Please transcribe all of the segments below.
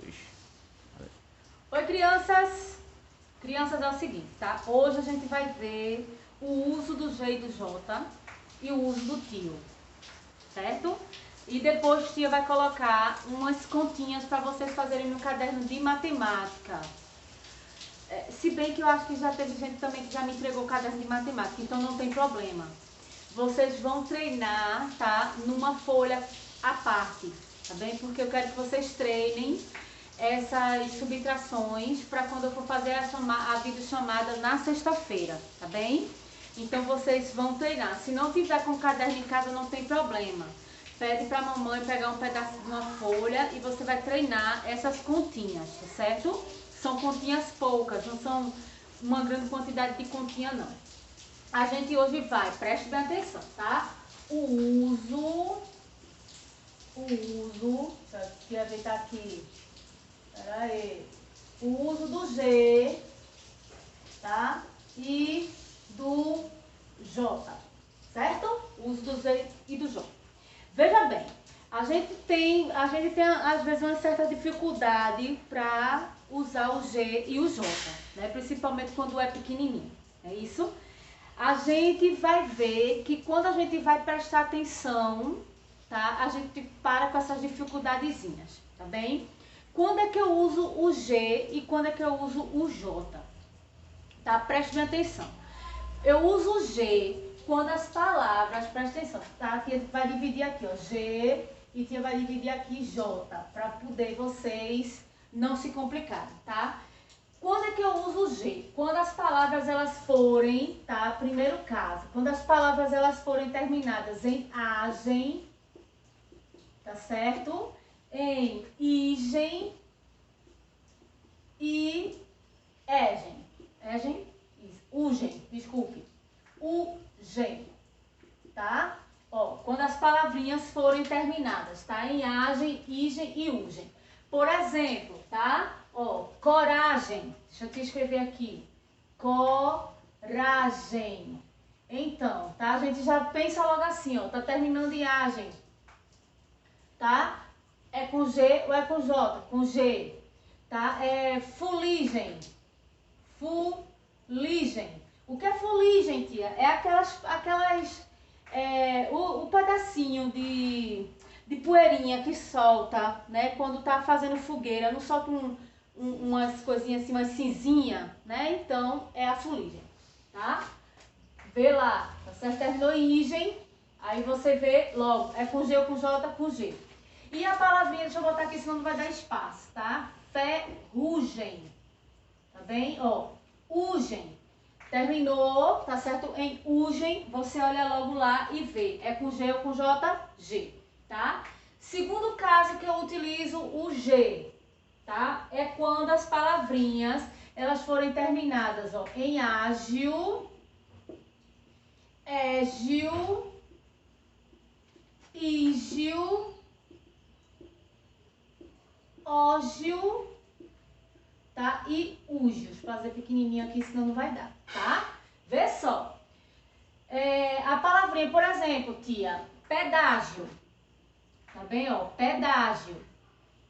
2. Oi, crianças! Crianças, é o seguinte, tá? Hoje a gente vai ver o uso do G e do J e o uso do tio, certo? E depois tia vai colocar umas continhas para vocês fazerem no caderno de matemática. Se bem que eu acho que já teve gente também que já me entregou o caderno de matemática, então não tem problema. Vocês vão treinar, tá? Numa folha à parte, tá bem? Porque eu quero que vocês treinem essas subtrações para quando eu for fazer a videochamada na sexta-feira, tá bem? Então vocês vão treinar. Se não tiver com o caderno em casa, não tem problema. Pede para a mamãe pegar um pedaço de uma folha e você vai treinar essas continhas, tá certo? São continhas poucas, não são uma grande quantidade de continha, não. A gente hoje vai, preste bem atenção, tá? O uso, deixa eu ajeitar aqui, pera aí, o uso do G, tá? E do J, certo? O uso do G e do J. Veja bem, a gente tem às vezes uma certa dificuldade para usar o G e o J, né? Principalmente quando é pequenininho, é isso? A gente vai ver que quando a gente vai prestar atenção, tá? A gente para com essas dificuldadezinhas, tá bem? Quando é que eu uso o G e quando é que eu uso o J? Tá? Preste bem atenção. Eu uso o G quando as palavras, presta atenção, tá? A tia vai dividir aqui, ó, G, e a tia vai dividir aqui J, para poder vocês não se complicarem, tá? Quando é que eu uso o G? Quando as palavras elas forem, tá? Primeiro caso, quando as palavras elas forem terminadas em agem, tá certo? Em igem e egem. Egem? Isso. Ugem, desculpe. Ugem, tá? Ó, quando as palavrinhas forem terminadas, tá? Em agem, igem e ugem. Por exemplo, tá? Ó, coragem. Deixa eu te escrever aqui. Coragem. Então, tá? A gente já pensa logo assim, ó. Tá terminando em agem. Tá? É com G ou é com J? Com G. Tá? É fuligem. Fuligem. O que é fuligem, tia? É o pedacinho de poeirinha que solta, né? Quando tá fazendo fogueira, não solta umas coisinhas assim, umas cinzinha, né? Então, é a fuligem, tá? Vê lá, tá certo? Terminou em igem, aí você vê logo, é com G ou com J, com G. E a palavrinha, deixa eu botar aqui, senão não vai dar espaço, tá? Ferrugem, tá bem? Ó, ugem. Terminou, tá certo? Em ugem, você olha logo lá e vê. É com G ou com J? G, tá? Segundo caso que eu utilizo o G, tá? É quando as palavrinhas, elas forem terminadas, ó, em ágil, égil, ígil, ógil, tá? E úgios, fazer pequenininho aqui, senão não vai dar, tá? Vê só. A palavrinha, por exemplo, tia, pedágio, tá bem, ó? Pedágio.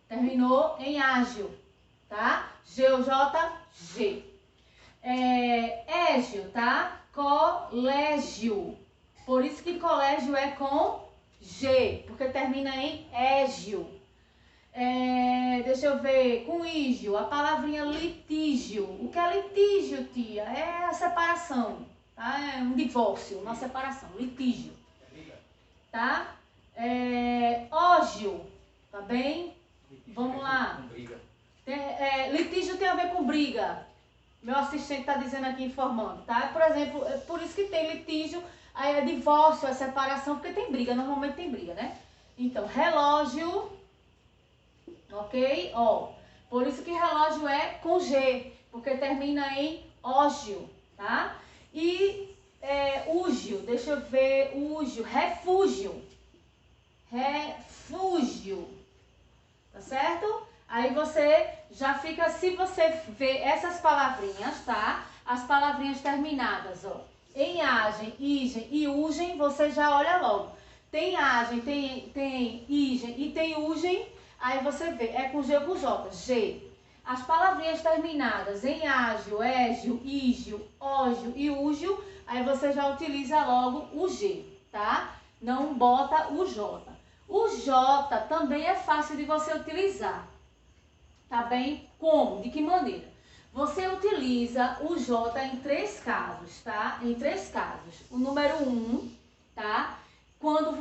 Terminou em ágil, tá? G ou J, G. Égio, tá? Colégio. Por isso que colégio é com G, porque termina em égio. Deixa eu ver, com ígio, a palavrinha litígio. O que é litígio, tia? É a separação, tá? É um divórcio, uma separação, litígio, tá? Ógio, tá bem? Vamos lá. Litígio tem a ver com briga. Meu assistente está dizendo aqui, informando, tá? Por exemplo, por isso que tem litígio, aí é divórcio, é separação, porque tem briga, normalmente tem briga, né? Então, relógio, ok? Ó, por isso que relógio é com G, porque termina em ógio, tá? E úgio, deixa eu ver, úgio, refúgio, tá certo? Aí você já fica, se você vê essas palavrinhas, tá? As palavrinhas terminadas, ó, em agem, igem e ugem, você já olha logo. Tem agem, tem igem e tem ugem, Aí você vê, é com G ou com J? G. As palavrinhas terminadas em ágil, égio, ígio, ógio e úgio, aí você já utiliza logo o G, tá? Não bota o J. O J também é fácil de você utilizar, tá bem? Como? De que maneira? Você utiliza o J em 3 casos, tá? Em 3 casos. O número 1, tá? Quando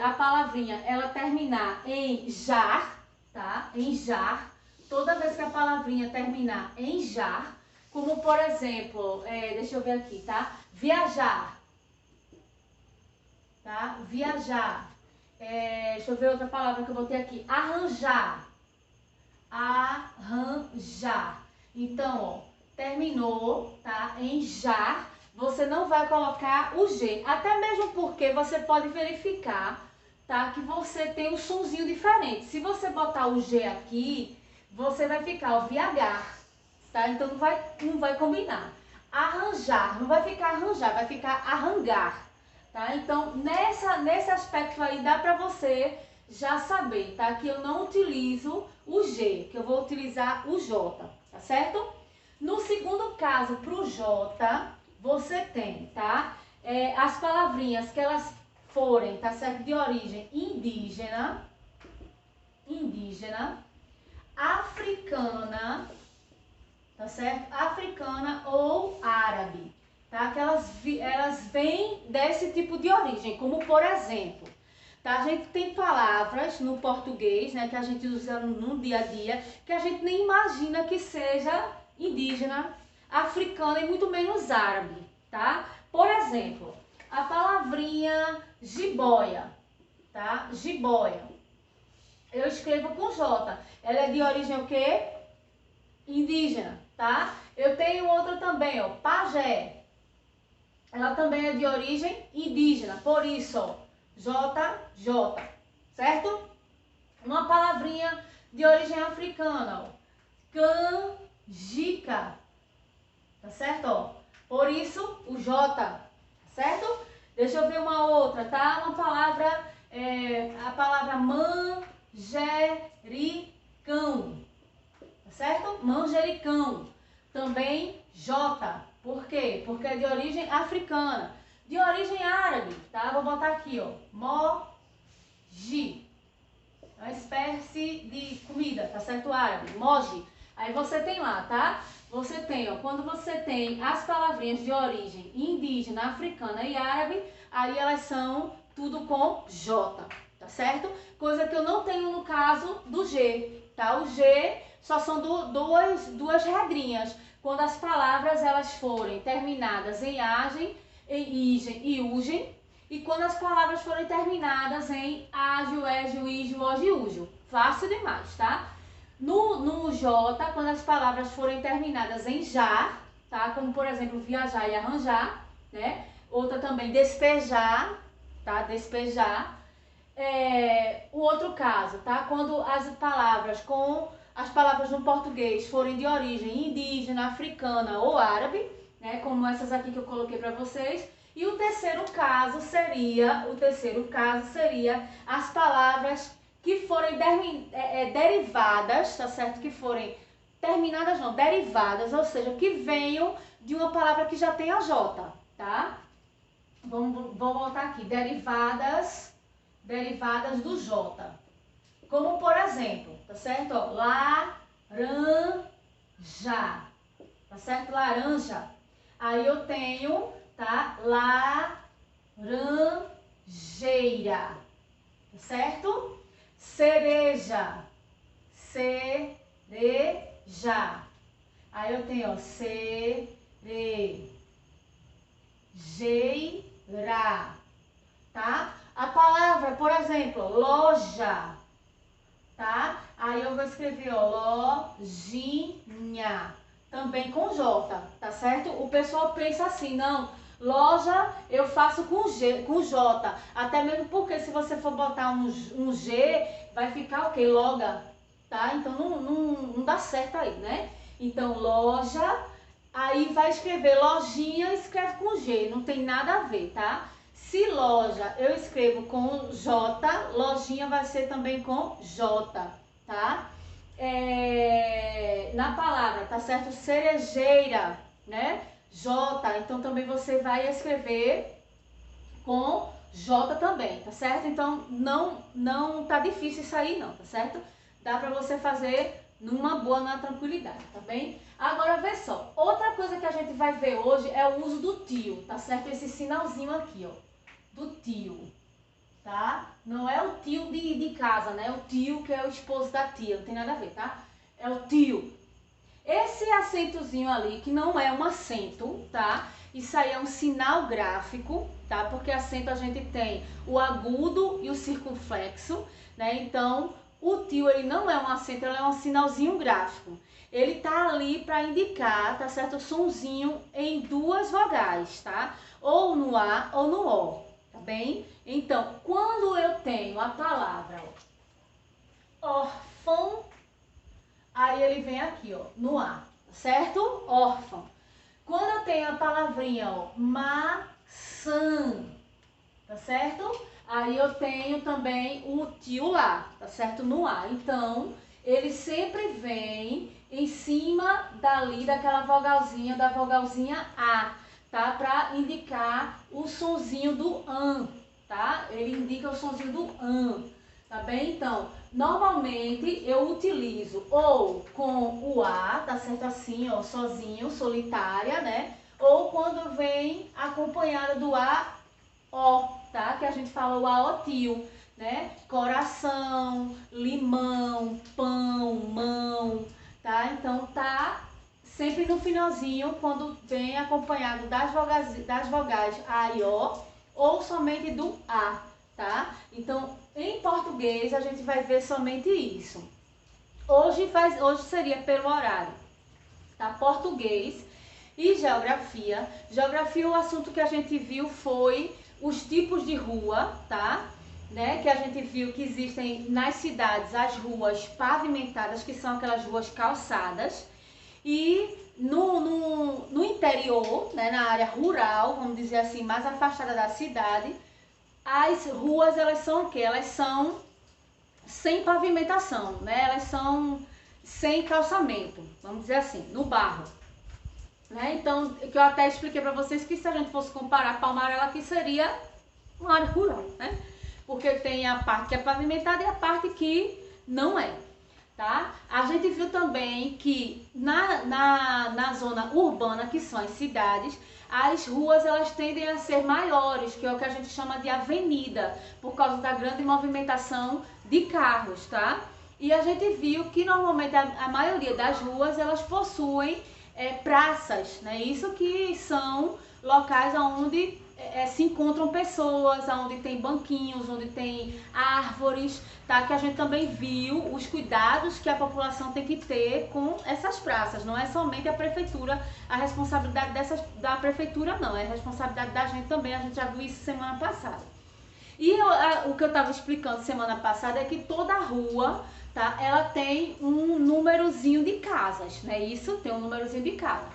a palavrinha, ela terminar em jar, tá? Em jar. Toda vez que a palavrinha terminar em jar, como por exemplo, deixa eu ver aqui, tá? Viajar, tá? Viajar. Deixa eu ver outra palavra que eu botei aqui. Arranjar. Arranjar. Então, ó, terminou, tá? Em jar, você não vai colocar o G. Até mesmo porque você pode verificar, tá? Que você tem um sonzinho diferente. Se você botar o G aqui, você vai ficar o viagar, tá? Então não vai combinar. Arranjar, não vai ficar arranjar, vai ficar arrangar, tá? Então nesse aspecto aí dá pra você já saber, tá? Que eu não utilizo o G, que eu vou utilizar o J, tá certo? No segundo caso, pro J, você tem, tá? As palavrinhas que elas forem, tá certo? De origem indígena, africana, tá certo? Africana ou árabe, tá? Que elas vêm desse tipo de origem, como por exemplo, tá? A gente tem palavras no português, né, que a gente usa no dia a dia, que a gente nem imagina que seja indígena, africana e muito menos árabe, tá? Por exemplo, a palavrinha jiboia, tá? Jiboia. Eu escrevo com J. Ela é de origem o quê? Indígena, tá? Eu tenho outra também, ó, pajé. Ela também é de origem indígena, por isso, ó, JJ, certo? Uma palavrinha de origem africana, ó, canjica, tá certo? Ó, por isso, o J, tá certo? Deixa eu ver uma outra, tá? Uma palavra, a palavra manjericão, tá certo? Manjericão, também J. Por quê? Porque é de origem africana. De origem árabe, tá? Vou botar aqui, ó, moji. É uma espécie de comida, tá certo? Árabe, moji. Aí você tem lá, tá? Você tem, ó, quando você tem as palavrinhas de origem indígena, africana e árabe, aí elas são tudo com J, tá certo? Coisa que eu não tenho no caso do G, tá? O G só são duas regrinhas. Quando as palavras elas forem terminadas em agem, em igen e ugem, e quando as palavras forem terminadas em ágio, égio, ígio, ógio e úgio. Fácil demais, tá? No J, quando as palavras forem terminadas em jar, tá? Como por exemplo, viajar e arranjar, né? Outra também, despejar, tá? Despejar. O outro caso, tá? Quando as palavras no português forem de origem indígena, africana ou árabe, né? Como essas aqui que eu coloquei para vocês. E o terceiro caso seria as palavras que forem derivadas, tá certo? Que forem terminadas não, derivadas, ou seja, que venham de uma palavra que já tem a J, tá? Vou voltar aqui, derivadas do J. Como por exemplo, tá certo? Ó, laranja, tá certo? Laranja. Aí eu tenho, tá? Laranjeira, tá certo? Cereja, cereja. Aí eu tenho, ó, cerejeira, tá? A palavra, por exemplo, loja, tá? Aí eu vou escrever, ó, lojinha, também com J, tá certo? O pessoal pensa assim, não, loja eu faço com J, até mesmo porque se você for botar um G, vai ficar o quê? Loga, tá? Então não dá certo aí, né? Então, loja, aí vai escrever lojinha, escreve com G, não tem nada a ver, tá? Se loja eu escrevo com J, lojinha vai ser também com J, tá? Na palavra, tá certo? Cerejeira, né? J, então também você vai escrever com J também, tá certo? Então não tá difícil isso aí não, tá certo? Dá pra você fazer numa boa, na tranquilidade, tá bem? Agora vê só, outra coisa que a gente vai ver hoje é o uso do tio, tá certo? Esse sinalzinho aqui, ó, do tio, tá? Não é o tio de casa, né? O tio que é o esposo da tia, não tem nada a ver, tá? É o tio. Esse acentozinho ali, que não é um acento, tá? Isso aí é um sinal gráfico, tá? Porque acento a gente tem o agudo e o circunflexo, né? Então, o tio, ele não é um acento, ele é um sinalzinho gráfico. Ele tá ali para indicar, tá certo? O sonzinho em duas vogais, tá? Ou no A ou no O, tá bem? Então, quando eu tenho a palavra órfão, aí ele vem aqui, ó, no A, certo? Órfão. Quando eu tenho a palavrinha, ó, maçã, tá certo? Aí eu tenho também o tio lá, tá certo? No A. Então, ele sempre vem em cima dali daquela vogalzinha, da vogalzinha A, tá? Pra indicar o sonzinho do an, tá? Ele indica o sonzinho do an, tá bem? Então, normalmente eu utilizo ou com o A, tá certo? Assim, ó, sozinho, solitária, né? Ou quando vem acompanhada do A, O, tá? Que a gente fala o A, O, tio, né? Coração, limão, pão, mão, tá? Então tá sempre no finalzinho, quando vem acompanhado das vogais A e O, ou somente do A, tá? Então, em português, a gente vai ver somente isso. Hoje seria pelo horário, tá? Português e geografia. Geografia, o assunto que a gente viu foi os tipos de rua, tá? Né? Que a gente viu que existem nas cidades as ruas pavimentadas, que são aquelas ruas calçadas. E no interior, né, na área rural, vamos dizer assim, mais afastada da cidade, as ruas, elas são o quê? Elas são sem pavimentação, né? Elas são sem calçamento, vamos dizer assim, no barro. Né? Então, que eu até expliquei para vocês que se a gente fosse comparar Palmarela aqui, seria uma área rural, né? Porque tem a parte que é pavimentada e a parte que não é, tá? A gente viu também que na zona urbana, que são as cidades, as ruas elas tendem a ser maiores, que é o que a gente chama de avenida, por causa da grande movimentação de carros, tá? E a gente viu que normalmente a maioria das ruas elas possuem praças, né? Isso que são locais onde se encontram pessoas, onde tem banquinhos, onde tem árvores, tá? Que a gente também viu os cuidados que a população tem que ter com essas praças. Não é somente a prefeitura, a responsabilidade da prefeitura não, é a responsabilidade da gente também, a gente já viu isso semana passada. E o que eu estava explicando semana passada é que toda rua, tá, ela tem um númerozinho de casas, né? Isso, tem um númerozinho de casa.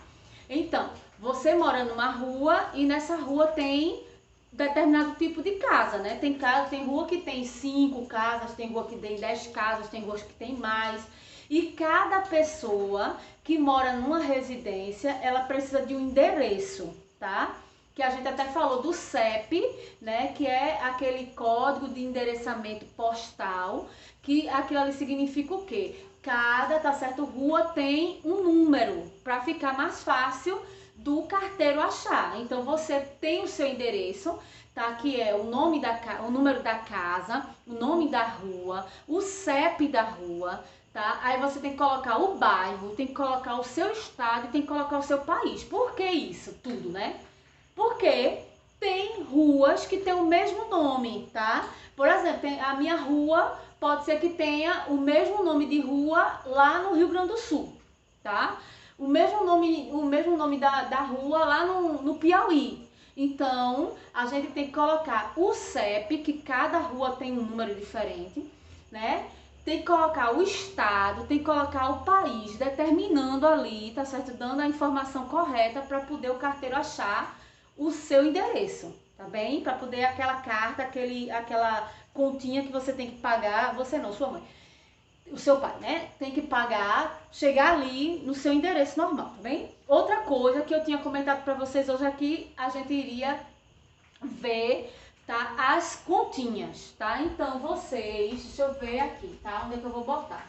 Então, você mora numa rua e nessa rua tem determinado tipo de casa, né? Tem rua que tem 5 casas, tem rua que tem 10 casas, tem ruas que tem mais. E cada pessoa que mora numa residência, ela precisa de um endereço, tá? Que a gente até falou do CEP, né? Que é aquele código de endereçamento postal, que aquilo ali significa o quê? Cada, tá certo, rua tem um número, para ficar mais fácil do carteiro achar. Então você tem o seu endereço, tá? Que é o nome o número da casa, o nome da rua, o CEP da rua, tá? Aí você tem que colocar o bairro, tem que colocar o seu estado e tem que colocar o seu país. Por que isso tudo, né? Porque tem ruas que tem o mesmo nome, tá? Por exemplo, a minha rua pode ser que tenha o mesmo nome de rua lá no Rio Grande do Sul, tá? O mesmo nome da rua lá no Piauí. Então, a gente tem que colocar o CEP, que cada rua tem um número diferente, né? Tem que colocar o estado, tem que colocar o país, determinando ali, tá certo? Dando a informação correta para poder o carteiro achar o seu endereço, tá bem? Para poder aquela carta, aquela continha que você tem que pagar, você não, sua mãe. o seu pai, né? Tem que pagar, chegar ali no seu endereço normal, tá bem? Outra coisa que eu tinha comentado para vocês hoje aqui, a gente iria ver, tá? As continhas, tá? Então, vocês, deixa eu ver aqui, tá? Onde é que eu vou botar?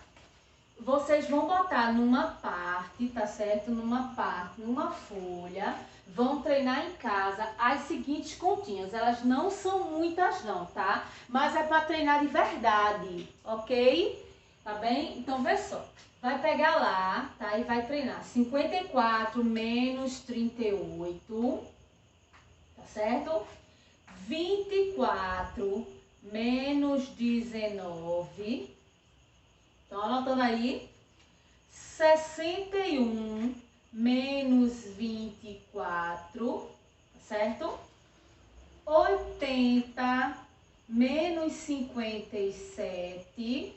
Vocês vão botar numa parte, tá certo? Numa parte, numa folha, vão treinar em casa as seguintes continhas. Elas não são muitas não, tá? Mas é para treinar de verdade, ok? Tá bem? Então, vê só. Vai pegar lá, tá? E vai treinar 54 menos 38, tá certo? 24 menos 19, estão anotando aí? 61 menos 24, tá certo? 80 menos 57,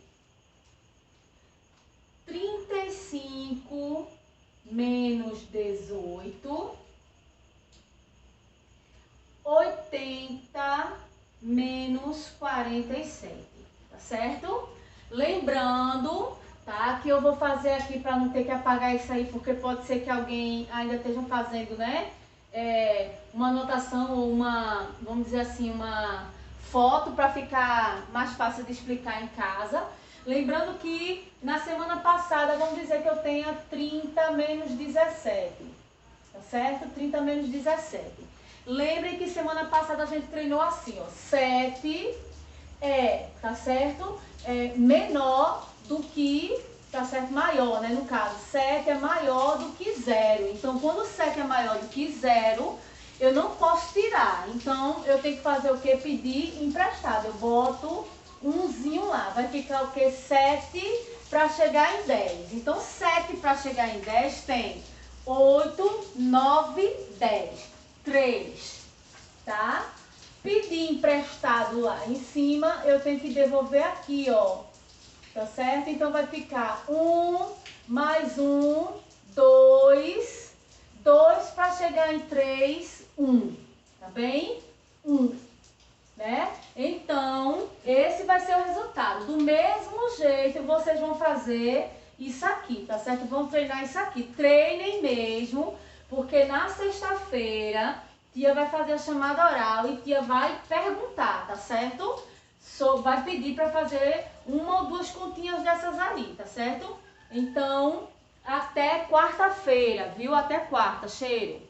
35 menos 18, 80 menos 47, tá certo? Lembrando, tá, que eu vou fazer aqui para não ter que apagar isso aí, porque pode ser que alguém ainda esteja fazendo, né, uma anotação ou uma, vamos dizer assim, uma foto para ficar mais fácil de explicar em casa. Lembrando que na semana passada, vamos dizer que eu tenha 30 menos 17, tá certo? 30 menos 17. Lembrem que semana passada a gente treinou assim, ó, 7 tá certo? Menor do que, tá certo? Maior, né? No caso, 7 é maior do que 0. Então, quando 7 é maior do que 0, eu não posso tirar. Então, eu tenho que fazer o quê? Pedir emprestado. Eu boto umzinho lá. Vai ficar o quê? 7 para chegar em 10. Então, 7 para chegar em 10 tem 8, 9, 10. 3, tá? Pedir emprestado lá em cima, eu tenho que devolver aqui, ó, tá certo? Então, vai ficar 1 mais 1, 2, 2 para chegar em 3, 1, tá bem? 1, né? Então, esse vai ser o resultado. Do mesmo jeito, vocês vão fazer isso aqui, tá certo? Vão treinar isso aqui. Treinem mesmo. Porque na sexta-feira, tia vai fazer a chamada oral e tia vai perguntar, tá certo? Vai pedir para fazer uma ou duas continhas dessas ali, tá certo? Então, até quarta-feira, viu? Até quarta, cheiro.